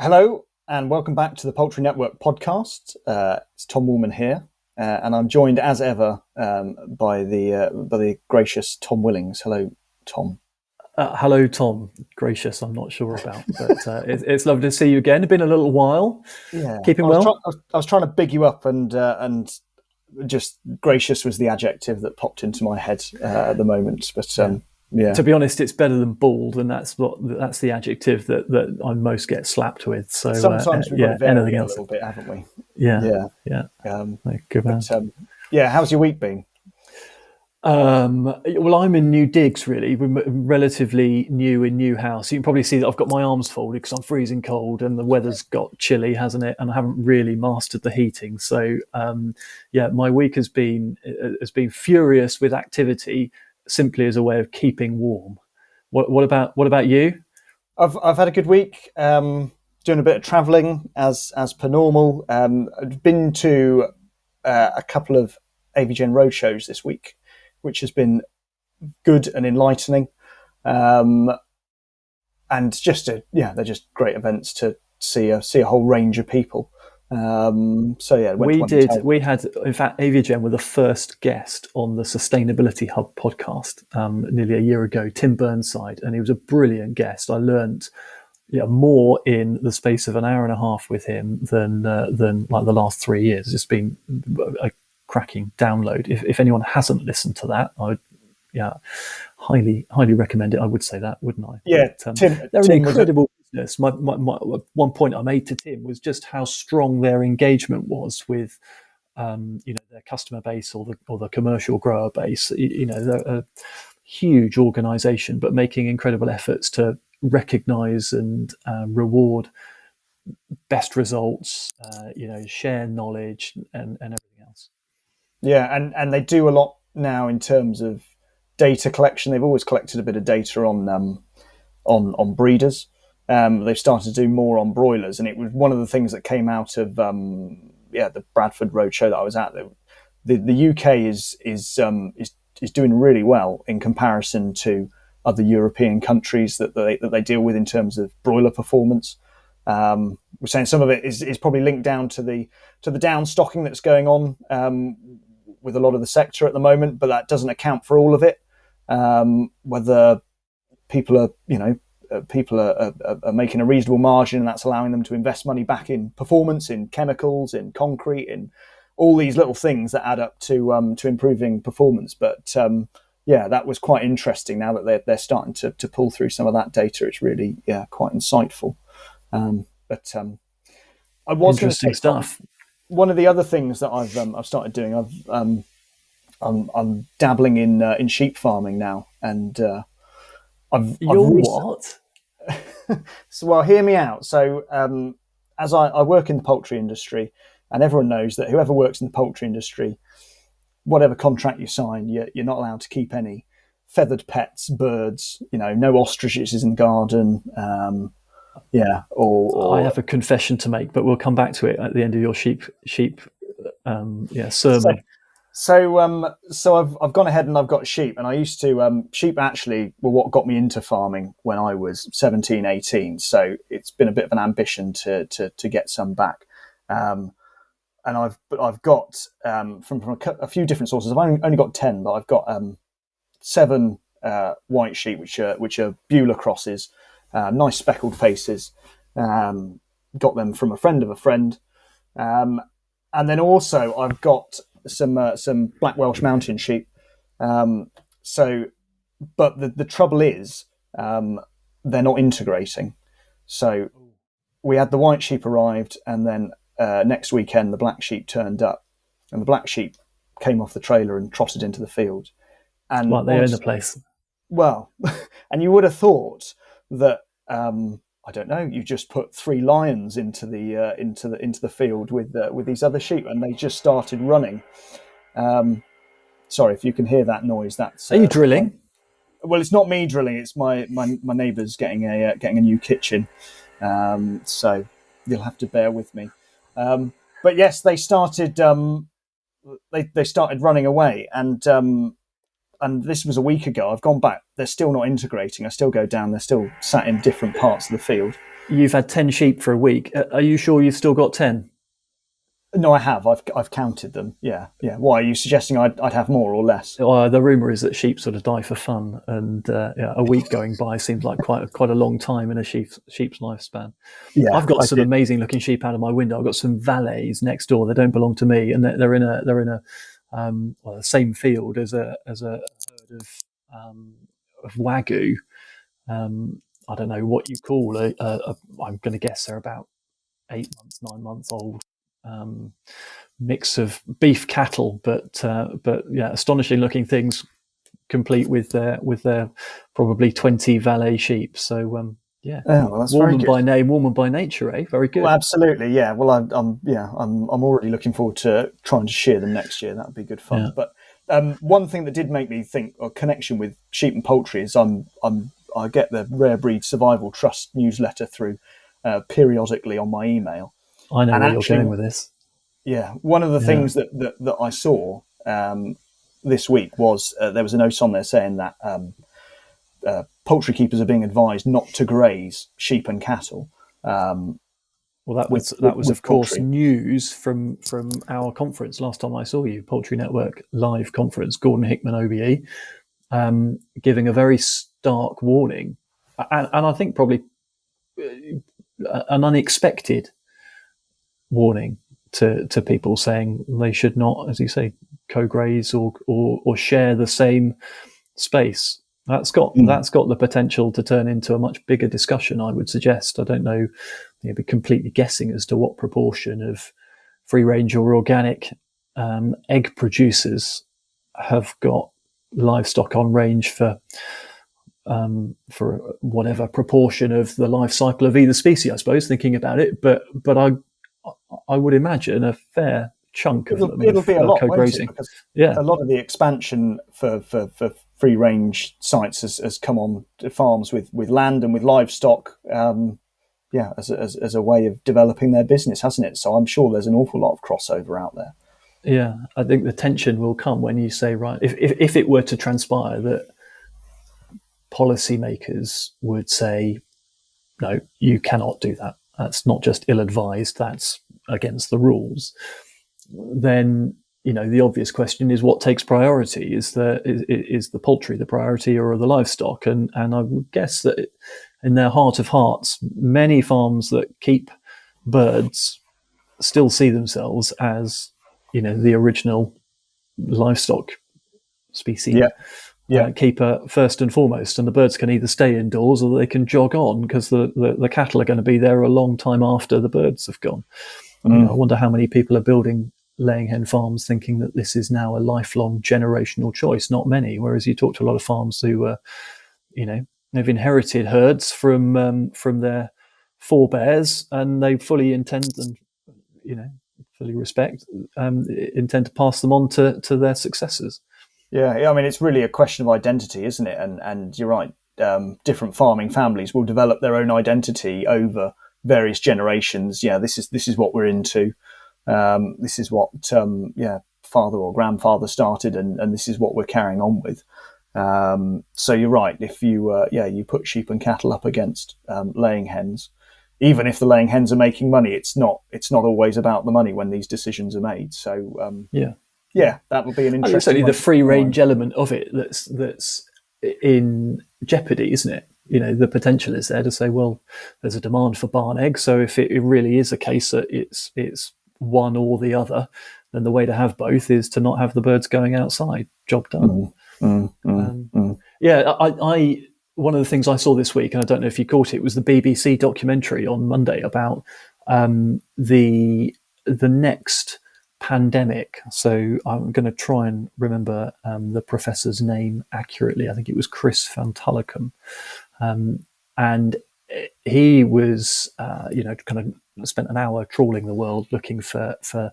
Hello and welcome back to the Poultry Network podcast. It's Tom Woolman here, and I'm joined as ever by the gracious Tom Willings. Hello, Tom. Hello, Tom. Gracious, I'm not sure about, but it's lovely to see you again. It's been a little while. Yeah, Keeping well? I was trying to big you up, and just gracious was the adjective that popped into my head at the moment. But yeah. To be honest, it's better than bald, and that's the adjective that I most get slapped with. So sometimes we've got to vary anything it a else? little bit, haven't we? Yeah. Good man. Yeah, how's your week been? Well, I'm in new digs, really. We're relatively new in new house. You can probably see that I've got my arms folded because I'm freezing cold and the weather's got chilly, hasn't it? And I haven't really mastered the heating. So, my week has been furious with activity, simply as a way of keeping warm. What about you? I've had a good week. Doing a bit of travelling as per normal. I've been to a couple of Aviagen Roadshows this week, which has been good and enlightening, and they're just great events to see a whole range of people. We had, in fact, Aviagen were the first guest on the Sustainability Hub podcast nearly a year ago, Tim Burnside, and he was a brilliant guest. I learned more in the space of an hour and a half with him than like the last 3 years. It's been a cracking download. If anyone hasn't listened to that, I would highly recommend it. I would say that, wouldn't I? Yeah, but, Tim, they're an incredible business. My one point I made to Tim was just how strong their engagement was with their customer base or the commercial grower base. They're a huge organisation, but making incredible efforts to recognise and reward best results. Share knowledge and everything else. Yeah, and they do a lot now in terms of data collection. They've always collected a bit of data on breeders. They've started to do more on broilers, and it was one of the things that came out of the Bradford Roadshow that I was at. The UK is doing really well in comparison to other European countries that they deal with in terms of broiler performance. We're saying some of it is probably linked down to the down stocking that's going on with a lot of the sector at the moment, but that doesn't account for all of it. Whether people are making a reasonable margin, and that's allowing them to invest money back in performance, in chemicals, in concrete, in all these little things that add up to improving performance. But that was quite interesting. Now that they're starting to pull through some of that data, it's really quite insightful. I was interesting stuff. One of the other things that I've started doing, I'm dabbling in sheep farming now, and what? So, well, hear me out. So, as I work in the poultry industry, and everyone knows that whoever works in the poultry industry, whatever contract you sign, you're not allowed to keep any feathered pets, birds. No ostriches in the garden. Or I have a confession to make, but we'll come back to it at the end of your sheep sermon. So I've gone ahead and I've got sheep, and I used to sheep actually were what got me into farming when I was 17, 18. So it's been a bit of an ambition to get some back. And I've got from a few different sources. I've only got 10, but I've got 7 white sheep, which are Beulah crosses. Nice speckled faces. Got them from a friend of a friend, and then also I've got some Black Welsh Mountain sheep. But the trouble is they're not integrating. So we had the white sheep arrived, and then next weekend the black sheep turned up, and the black sheep came off the trailer and trotted into the field. And they own the place. Well, and you would have thought that I don't know, you just put 3 lions into the field with these other sheep, and they just started running. Sorry if you can hear that noise. That's are you drilling? Well, it's not me drilling. It's my neighbour's getting a new kitchen, so you'll have to bear with me. But yes, they started they started running away, and this was a week ago. I've gone back. They're still not integrating. I still go down. They're still sat in different parts of the field. you've had 10 sheep for a week. Are you sure you've still got 10? No, I have. I've counted them. Yeah. Why are you suggesting I'd have more or less? The rumor is that sheep sort of die for fun, and a week going by seems like quite a long time in a sheep's lifespan. Yeah, I've got I some did. amazing looking sheep out of my window. I've got some valets next door. They don't belong to me, and they're in a the same field as a herd of wagyu. I don't know what you call I'm going to guess they're about 8 months, 9 months old. Mix of beef cattle, but yeah, astonishing looking things, complete with their probably 20 valet sheep. So yeah, Oh, well, that's very Warman good. by name, Warman by nature, eh? Very good. Well, absolutely, yeah. Well, I'm already looking forward to trying to shear them next year. That would be good fun. Yeah. But one thing that did make me think a connection with sheep and poultry is I get the Rare Breed Survival Trust newsletter through periodically on my email. I know And where you're actually, going with this. yeah, one of the things that I saw this week was there was a note on there saying that poultry keepers are being advised not to graze sheep and cattle. Well, that was of course poultry. news from our conference last time I saw you, Poultry Network live conference. Gordon Hickman OBE giving a very stark warning, and I think probably an unexpected warning to people, saying they should not, as you say, co-graze or share the same space. That's got the potential to turn into a much bigger discussion, I would suggest. I don't know, you'd be completely guessing as to what proportion of free range or organic egg producers have got livestock on range for whatever proportion of the life cycle of either species, I suppose, thinking about it. But I would imagine a fair chunk of them It'll be a lot, won't it? co-grazing. Because Yeah. a lot of the expansion for free range sites has come on to farms with land and with livestock. As a way of developing their business, hasn't it? So I'm sure there's an awful lot of crossover out there. Yeah, I think the tension will come when you say, right, if it were to transpire that policymakers would say, no, you cannot do that. That's not just ill-advised, that's against the rules. Then, the obvious question is what takes priority? Is the poultry the priority, or are the livestock? And I would guess that in their heart of hearts, many farms that keep birds still see themselves as, the original livestock species. Keeper first and foremost, and the birds can either stay indoors or they can jog on, because the cattle are going to be there a long time after the birds have gone. I wonder how many people are building laying hen farms thinking that this is now a lifelong generational choice. Not many. Whereas you talk to a lot of farms who, they've inherited herds from their forebears, and they fully intend and fully respect, intend to pass them on to their successors. Yeah, I mean, it's really a question of identity, isn't it? And you're right. Different farming families will develop their own identity over various generations. Yeah, this is what we're into. This is what father or grandfather started, and this is what we're carrying on with. So you're right. If you put sheep and cattle up against laying hens, even if the laying hens are making money, it's not always about the money when these decisions are made. So that would be an interesting. It's only the free range element of it that's in jeopardy, isn't it? The potential is there to say, well, there's a demand for barn eggs, so if it really is a case that it's one or the other, then the way to have both is to not have the birds going outside. Job done. I one of the things I saw this week, and I don't know if you caught it, was the BBC documentary on Monday about the next pandemic. So I'm going to try and remember the professor's name accurately. I think it was Chris Van Tullacombe, and he was, kind of spent an hour trawling the world looking for the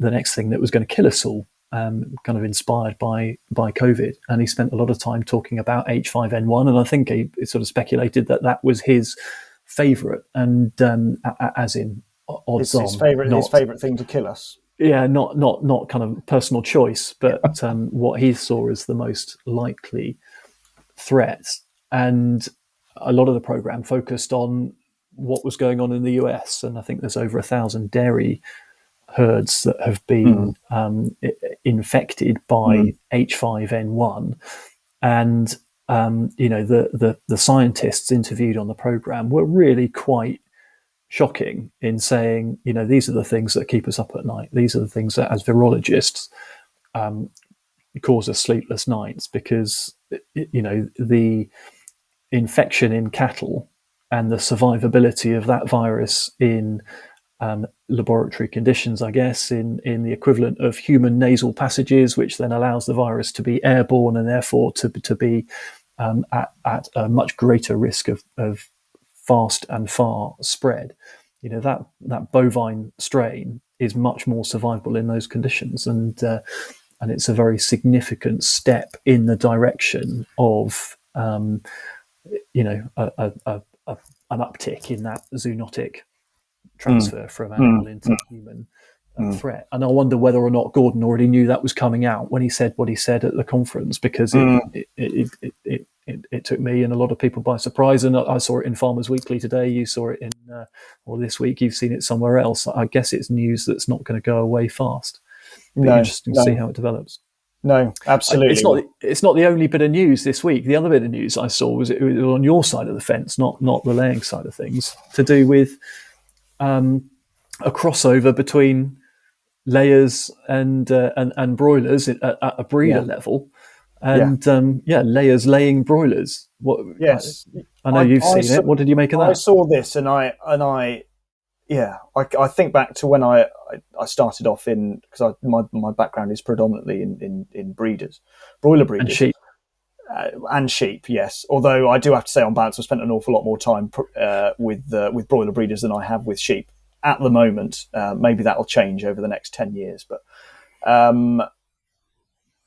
next thing that was going to kill us all. Kind of inspired by COVID, and he spent a lot of time talking about H5N1, and I think he sort of speculated that was his favourite, and as in odds on, his favourite thing to kill us. Yeah, not kind of personal choice, but what he saw as the most likely threat. And a lot of the program focused on what was going on in the US, and I think there's over 1,000 dairy herds that have been infected by H5N1, and the scientists interviewed on the program were really quite shocking in saying, these are the things that keep us up at night. These are the things that, as virologists, cause us sleepless nights, because the infection in cattle and the survivability of that virus in laboratory conditions, I guess, in the equivalent of human nasal passages, which then allows the virus to be airborne and therefore to be at a much greater risk of fast and far spread. That bovine strain is much more survivable in those conditions, and it's a very significant step in the direction of an uptick in that zoonotic transfer from animal into human threat. And I wonder whether or not Gordon already knew that was coming out when he said what he said at the conference, because it took me and a lot of people by surprise. And I saw it in Farmers Weekly today. You saw it in, or this week, you've seen it somewhere else. I guess it's news that's not going to go away fast. Be interesting to see how it develops. No, absolutely. It's not the only bit of news this week. The other bit of news I saw was on your side of the fence, not the laying side of things, to do with a crossover between layers and broilers at a breeder level, and layers laying broilers. Yes, I know you've seen it. What did you make of that? I saw this, and I think back to when I started off in, because my background is predominantly in breeders, broiler breeders, and sheep. Yes, although I do have to say, on balance, I've spent an awful lot more time with broiler breeders than I have with sheep at the moment. Maybe that'll change over the next 10 years, but and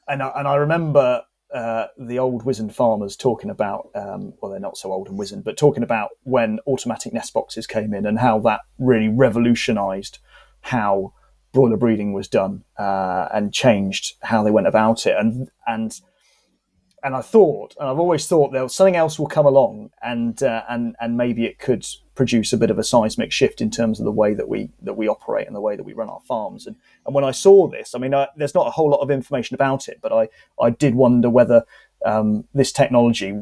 I remember the old wizened farmers talking about, well, they're not so old and wizened, but talking about when automatic nest boxes came in and how that really revolutionised how broiler breeding was done, and changed how they went about it. And I thought, and I've always thought, that something else will come along, and maybe it could produce a bit of a seismic shift in terms of the way that we operate and the way that we run our farms. And when I saw this, I mean, there's not a whole lot of information about it, but I did wonder whether this technology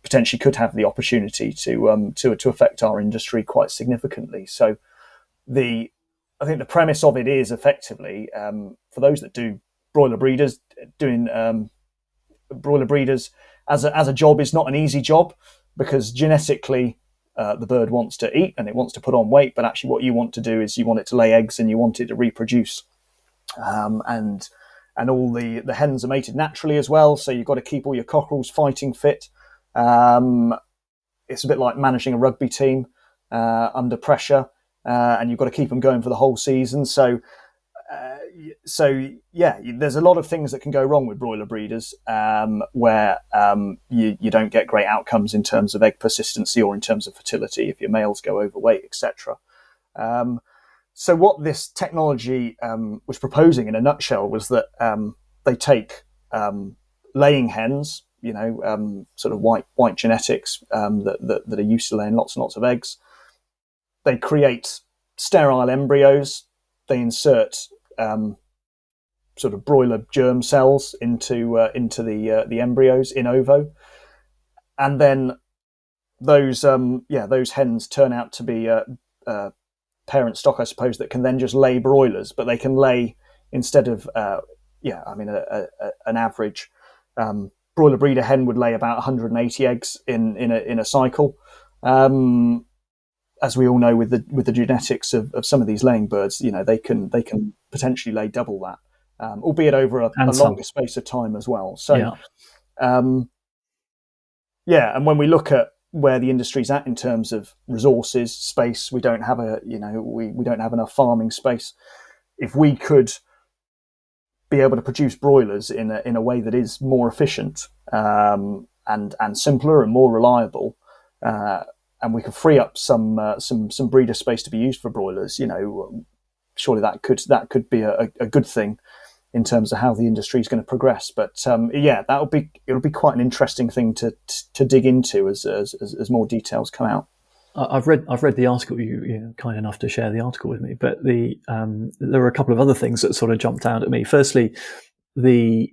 potentially could have the opportunity to affect our industry quite significantly. So I think the premise of it is effectively, for those that do broiler breeders, doing broiler breeders as a job is not an easy job, because genetically the bird wants to eat and it wants to put on weight, but actually what you want to do is you want it to lay eggs and you want it to reproduce, and all the hens are mated naturally as well, so you've got to keep all your cockerels fighting fit. It's a bit like managing a rugby team under pressure, and you've got to keep them going for the whole season. So there's a lot of things that can go wrong with broiler breeders, where you don't get great outcomes in terms of egg persistency or in terms of fertility if your males go overweight, etc. So what this technology was proposing in a nutshell was that they take laying hens, sort of white genetics that are used to laying lots and lots of eggs. They create sterile embryos. They insert sort of broiler germ cells into the embryos in ovo, and then those hens turn out to be parent stock, I suppose, that can then just lay broilers, but they can lay, instead of an average broiler breeder hen would lay about 180 eggs in a cycle. As we all know, with the genetics of some of these laying birds, they can potentially lay double that, albeit over a longer space of time as well. So, and when we look at where the industry's at in terms of resources, space, we don't have we don't have enough farming space. If we could be able to produce broilers in a way that is more efficient, and simpler and more reliable, and we could free up some breeder space to be used for broilers, surely that could be a good thing in terms of how the industry is going to progress. But it'll be quite an interesting thing to dig into as more details come out. I've read the article. You're kind enough to share the article with me, but there were a couple of other things that sort of jumped out at me. Firstly, the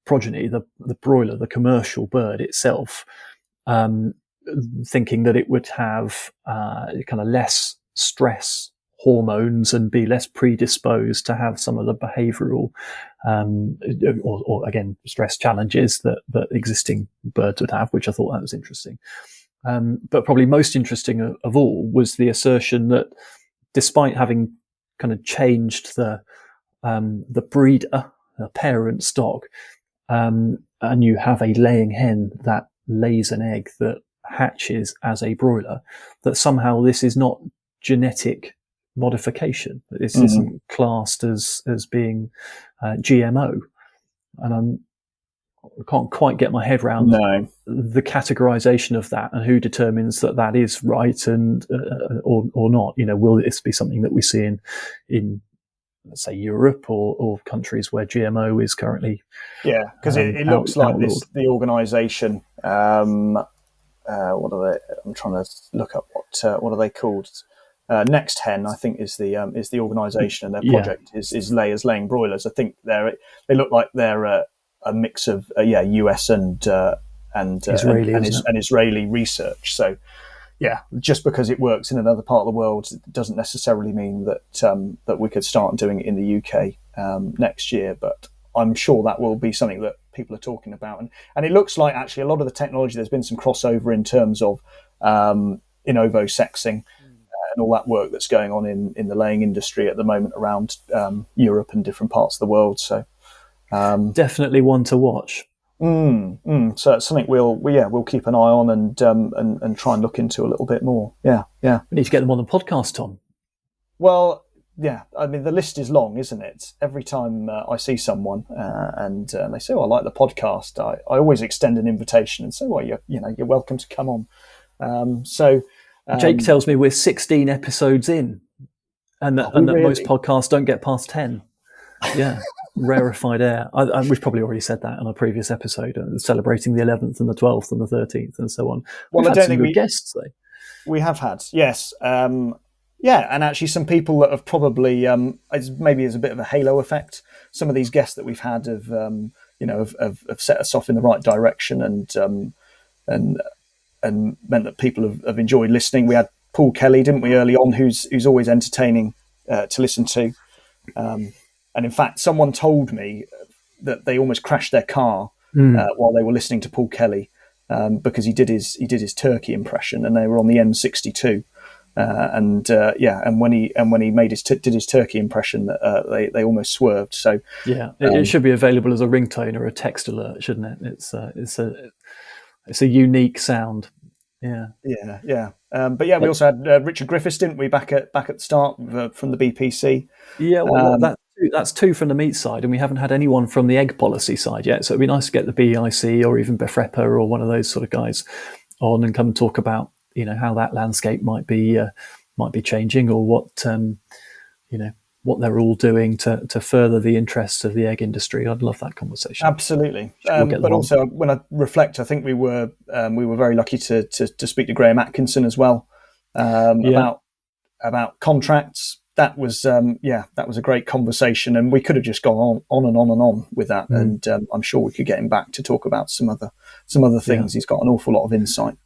progeny, the broiler, the commercial bird itself, thinking that it would have kind of less stress hormones and be less predisposed to have some of the behavioural or again stress challenges that existing birds would have, which I thought that was interesting. But probably most interesting of all was the assertion that despite having kind of changed the breeder, the parent stock, and you have a laying hen that lays an egg that hatches as a broiler, that somehow this is not genetic modification. This isn't classed as being GMO. And I can't quite get my head around the categorization of that and who determines that is right and or not. Will this be something that we see in let's say Europe or countries where GMO is currently because it looks like the organisation. What are they? I'm trying to look up what are they called. Next Hen, I think, is the organisation, and their project is layers laying broilers. I think they look like they're a mix of US and Israeli, and Israeli research. So just because it works in another part of the world doesn't necessarily mean that we could start doing it in the UK next year. But I'm sure that will be something that people are talking about. And it looks like actually a lot of the technology, there's been some crossover in terms of in ovo sexing and all that work that's going on in the laying industry at the moment around Europe and different parts of the world. So definitely one to watch. So it's something we'll keep an eye on and try and look into a little bit more. Yeah. We need to get them on the podcast, Tom. Well, yeah. I mean, the list is long, isn't it? Every time I see someone and they say, "Oh, I like the podcast," I always extend an invitation and say, "Well, you're welcome to come on." Jake tells me we're 16 episodes in, and that most podcasts don't get past 10. Yeah. Rarefied air. We've probably already said that on a previous episode, celebrating the 11th and the 12th and the 13th and so on. Well, I don't think guests though. We have had, yes, and actually some people that have probably maybe as a bit of a halo effect. Some of these guests that we've had have set us off in the right direction and meant that people have enjoyed listening. We had Paul Kelly, didn't we, early on, who's always entertaining to listen to. And in fact, someone told me that they almost crashed their car while they were listening to Paul Kelly because he did his turkey impression, and they were on the M62. And when he did his turkey impression, they almost swerved. So it should be available as a ringtone or a text alert, shouldn't it? It's a unique sound. Yeah. But we also had Richard Griffiths, didn't we, back at the start from the BPC? Yeah, well, that's two from the meat side, and we haven't had anyone from the egg policy side yet. So it'd be nice to get the BEIC or even BEFREPA or one of those sort of guys on and come and talk about how that landscape might be changing, or what what they're all doing to further the interests of the egg industry. I'd love that conversation. Absolutely. But also, when I reflect, I think we were very lucky to speak to Graham Atkinson as well about contracts. That was a great conversation, and we could have just gone on and on and on with that. And I'm sure we could get him back to talk about some other things. He's got an awful lot of insight.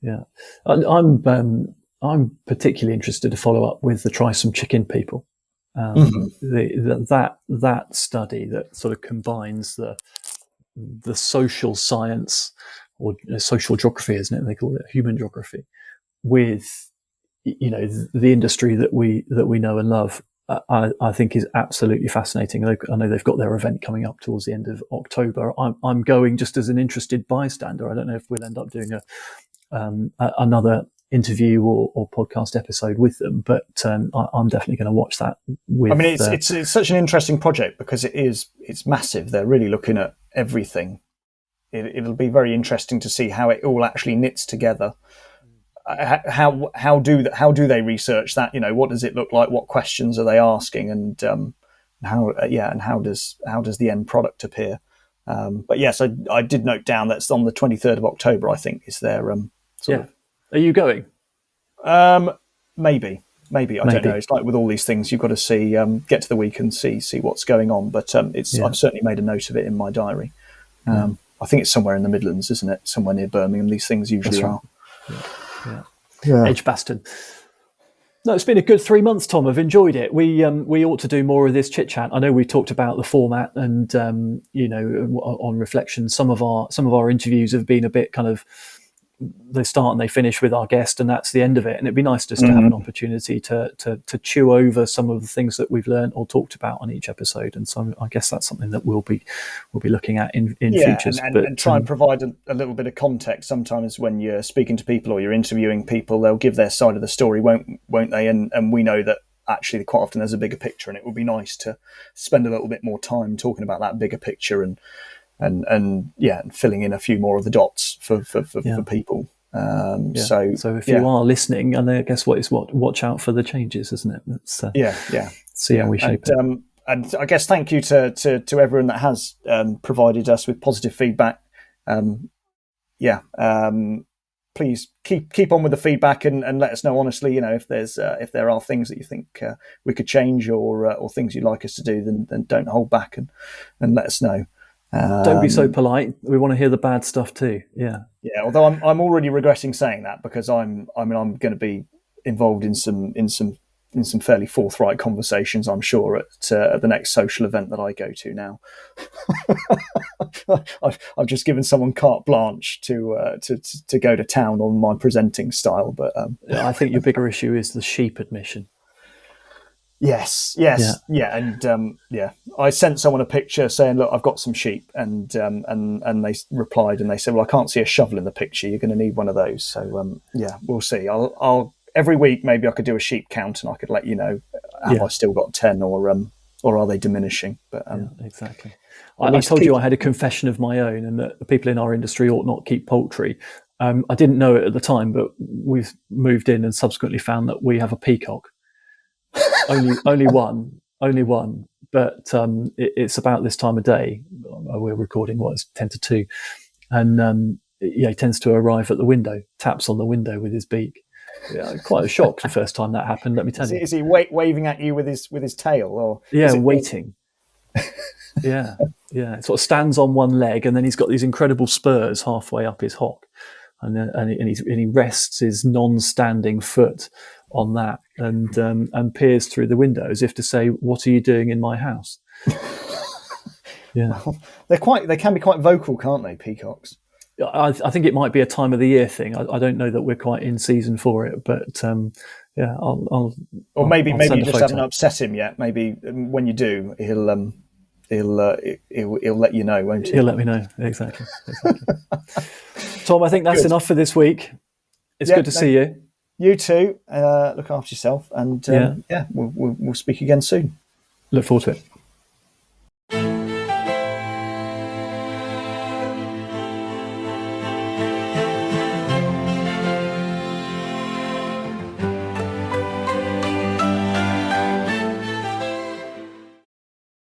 Yeah, I'm particularly interested to follow up with the Try Some Chicken people. That study that sort of combines the social science or social geography, isn't it? They call it human geography, with the industry that we know and love. I think is absolutely fascinating. I know they've got their event coming up towards the end of October. I'm going just as an interested bystander. I don't know if we'll end up doing another interview or podcast episode with them, but I'm definitely going to watch that. It's such an interesting project because it's massive. They're really looking at everything. It'll be very interesting to see how it all actually knits together. How do they research that? What does it look like? What questions are they asking? And how does the end product appear? But yes, I did note down that's on the 23rd of October. I think is their Are you going? Maybe. I don't know. It's like with all these things, you've got to see, get to the week and see what's going on. But I've certainly made a note of it in my diary. I think it's somewhere in the Midlands, isn't it? Somewhere near Birmingham. These things usually are. Yeah. Edgbaston. No, it's been a good 3 months, Tom. I've enjoyed it. We ought to do more of this chit chat. I know we talked about the format, and on reflection, some of our interviews have been a bit kind of, they start and they finish with our guest, and that's the end of it. And it'd be nice just to have an opportunity to chew over some of the things that we've learned or talked about on each episode. And so I guess that's something that we'll be looking at in futures. And try and provide a little bit of context. Sometimes when you're speaking to people or you're interviewing people, they'll give their side of the story, won't they? And we know that actually quite often there's a bigger picture, and it would be nice to spend a little bit more time talking about that bigger picture and filling in a few more of the dots for people. So if you are listening, and I guess watch out for the changes, isn't it? That's see how we shape it. And I guess thank you to everyone that has provided us with positive feedback. Please keep on with the feedback and let us know honestly. If there are things that you think we could change or things you'd like us to do, then don't hold back and let us know. Don't be so polite. We want to hear the bad stuff too. Yeah. Although I'm already regretting saying that, because I'm going to be involved in some fairly forthright conversations, I'm sure, at the next social event that I go to now. I've just given someone carte blanche to go to town on my presenting style, but I think your bigger issue is the sheep admission. Yes, and I sent someone a picture saying, "Look, I've got some sheep," and they replied and they said, "Well, I can't see a shovel in the picture. You're going to need one of those." So we'll see. I'll every week maybe I could do a sheep count and I could let you know have I still got 10 or are they diminishing? But exactly. I told you I had a confession of my own, and that the people in our industry ought not keep poultry. I didn't know it at the time, but we've moved in and subsequently found that we have a peacock. only one, but it's about this time of day. We're recording 10 to 2, and he tends to arrive at the window, taps on the window with his beak. Quite a shock the first time that happened, let me tell you. Is he waving at you with his tail, or waiting? It sort of stands on one leg, and then he's got these incredible spurs halfway up his hock, and he rests his non-standing foot on that, and peers through the window as if to say, "What are you doing in my house?" Well, they can be quite vocal, can't they, peacocks? I think it might be a time of the year thing. I don't know that we're quite in season for it, but I'll maybe you just haven't upset him yet. Maybe when you do, he'll let you know, won't he? He'll let me know. Exactly. Tom, I think that's enough for this week. It's good to see you. You too. Look after yourself, and we'll speak again soon. Look forward to it.